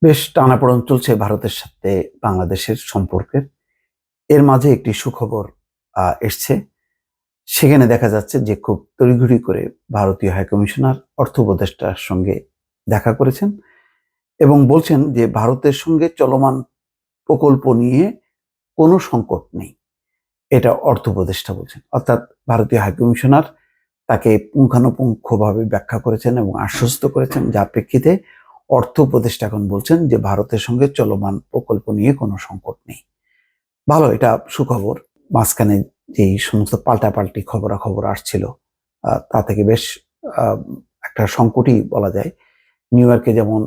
বেশ টানাপোড়েন চলছে ভারতের সাথে বাংলাদেশের সম্পর্কের। এর মাঝে একটি সুখবর এসছে। সেখানে দেখা যাচ্ছে যে খুব তড়িঘড়ি করে ভারতীয় হাইকমিশনার অর্থ উপদেষ্টার সঙ্গে দেখা করেছেন এবং বলছেন যে ভারতের সঙ্গে চলমান প্রকল্প নিয়ে কোনো সংকট নেই। এটা অর্থ উপদেষ্টা বলছেন, অর্থাৎ ভারতীয় হাইকমিশনার তাকে পুঙ্খানুপুঙ্খভাবে ব্যাখ্যা করেছেন এবং আশ্বস্ত করেছেন, যার প্রেক্ষিতে অর্থ উপদেষ্টা এখন বলছেন যে ভারতের সঙ্গে চলমান প্রকল্প নিয়ে কোনো সংকট নেই। ভালো, এটা সুখবর। মাঝখানে যেই সমস্ত পাল্টাপাল্টি খবরাখবর আসছিল তা থেকে বেশ একটা সংকটই বলা যায়। নিউ ইয়র্কে যেমন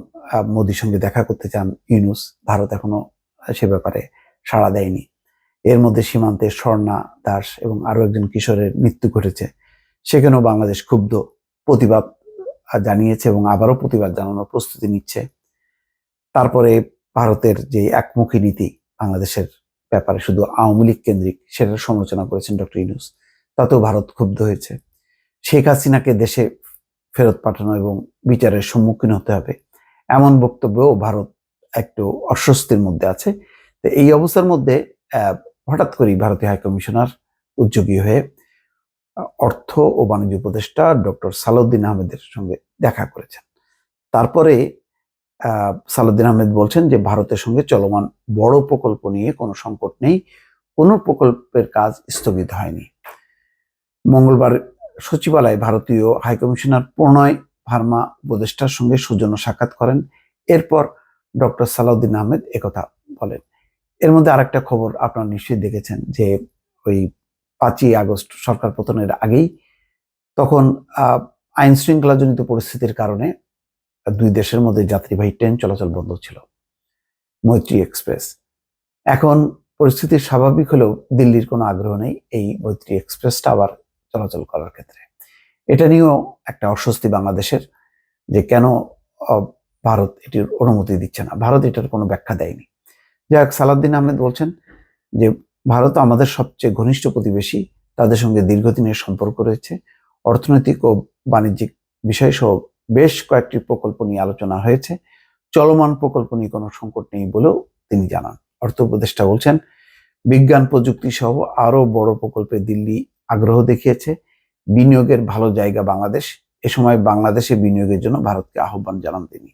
মোদির সঙ্গে দেখা করতে চান ইউনূস, ভারত এখনো সে ব্যাপারে সাড়া দেয়নি। এর মধ্যে সীমান্তে স্বর্ণা দাস এবং আরো একজন কিশোরের মৃত্যু ঘটেছে, সেখানেও বাংলাদেশ ক্ষুব্ধ, প্রতিবাদ জানিয়েছে এবং আবারও প্রতিবাদ জানানোর প্রস্তুতি নিচ্ছে। তারপরে ভারতের যে একমুখী নীতি বাংলাদেশের ব্যাপারে, শুধু আওয়ামী লীগ কেন্দ্রিক, সেটার সমালোচনা করেছেন ডক্টর ইউনূস, তাতেও ভারত ক্ষুব্ধ হয়েছে। শেখ হাসিনাকে দেশে ফেরত পাঠানো এবং বিচারের সম্মুখীন হতে হবে, এমন বক্তব্যও ভারত একটু অস্বস্তির মধ্যে আছে। তো এই অবস্থার মধ্যে হঠাৎ করেই ভারতীয় হাইকমিশনার উদ্যোগী হয়ে অর্থ ও বাণিজ্য উপদেষ্টা ডক্টর সালাউদ্দিন আহমেদের সঙ্গে দেখা করেছেন। তারপরে সালাউদ্দিন আহমেদ বলছেন যে ভারতের সঙ্গে চলমান বড় প্রকল্প নিয়ে কোনো সংকট নেই, কোনো প্রকল্পের কাজ স্থগিত হয়নি। মঙ্গলবার সচিবালয়ে ভারতীয় হাইকমিশনার প্রণয় ভার্মা উপদেষ্টার সঙ্গে সৌজন্য সাক্ষাৎ করেন। এরপর ডক্টর সালাউদ্দিন আহমেদ একথা বলেন। এর মধ্যে আরেকটা খবর আপনারা নিশ্চয়ই দেখেছেন যে ওই 5ই আগস্ট সরকার পতনের আগেই, তখন আইন শৃঙ্খলাজনিত পরিস্থিতির কারণে দুই দেশের মধ্যে যাত্রীবাহী ট্রেন চলাচল বন্ধ ছিল, মৈত্রী এক্সপ্রেস। এখন পরিস্থিতি স্বাভাবিক হলেও দিল্লির কোনো আগ্রহ নেই এই মৈত্রী এক্সপ্রেসটা আবার চলাচল করার ক্ষেত্রে। এটা নিয়েও একটা অস্বস্তি বাংলাদেশের, যে কেন ভারত এটির অনুমতি দিচ্ছে না। ভারত এটার কোনো ব্যাখ্যা দেয়নি। যাই হোক, সালাউদ্দিন আহমেদ বলছেন যে ভারত আমাদের সবচেয়ে ঘনিষ্ঠ প্রতিবেশী, তাদের সঙ্গে দীর্ঘদিনের সম্পর্ক রয়েছে। অর্থনৈতিক ও বাণিজ্যিক বিষয় সহ বেশ কয়েকটি প্রকল্প নিয়ে আলোচনা হয়েছে। চলমান প্রকল্প নিয়ে কোনো সংকট নেই বলেও তিনি জানান। অর্থ উপদেষ্টা বলছেন, বিজ্ঞান প্রযুক্তি সহ আরো বড় প্রকল্পে দিল্লি আগ্রহ দেখিয়েছে। বিনিয়োগের ভালো জায়গা বাংলাদেশ, এ সময় বাংলাদেশে বিনিয়োগের জন্য ভারতকে আহ্বান জানান তিনি।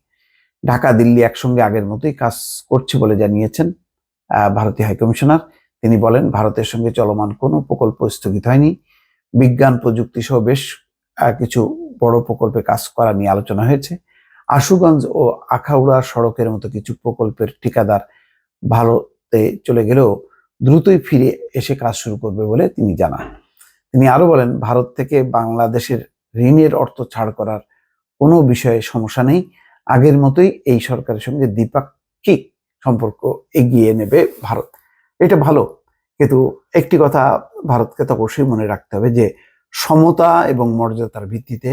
ঢাকা দিল্লি একসঙ্গে আগের মতোই কাজ করছে বলে জানিয়েছেন ভারতীয় হাইকমিশনার। তিনি বলেন, ভারতের সঙ্গে চলমান কোনো প্রকল্প স্থগিত হয়নি। বিজ্ঞান প্রযুক্তি সহ বেশ কিছু বড় প্রকল্পে কাজ করা নিয়ে আলোচনা হয়েছে। আশুগঞ্জ ও আখাউড়া সড়কের মতো কিছু প্রকল্পের ঠিকাদার ভারতে চলে গেলেও দ্রুতই ফিরে এসে কাজ শুরু করবে বলে তিনি জানান। তিনি আরো বলেন, ভারত থেকে বাংলাদেশের ঋণের অর্থ ছাড় করার কোনো বিষয়ে সমস্যা নেই। আগের মতোই এই সরকারের সঙ্গে দ্বিপাক্ষিক সম্পর্ক এগিয়ে নেবে ভারত। এটা ভালো, কিন্তু একটি কথা ভারতকে তো অবশ্যই মনে রাখতে হবে যে সমতা এবং মর্যাদার ভিত্তিতে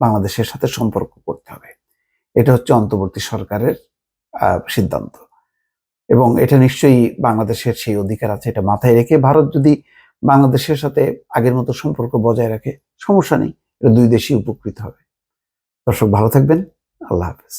বাংলাদেশের সাথে সম্পর্ক করতে হবে। এটা হচ্ছে অন্তর্বর্তী সরকারের সিদ্ধান্ত এবং এটা নিশ্চয়ই বাংলাদেশের সেই অধিকার আছে। এটা মাথায় রেখে ভারত যদি বাংলাদেশের সাথে আগের মতো সম্পর্ক বজায় রাখে, সমস্যা নেই, এটা দুই দেশই উপকৃত হবে। দর্শক, ভালো থাকবেন। আল্লাহ হাফেজ।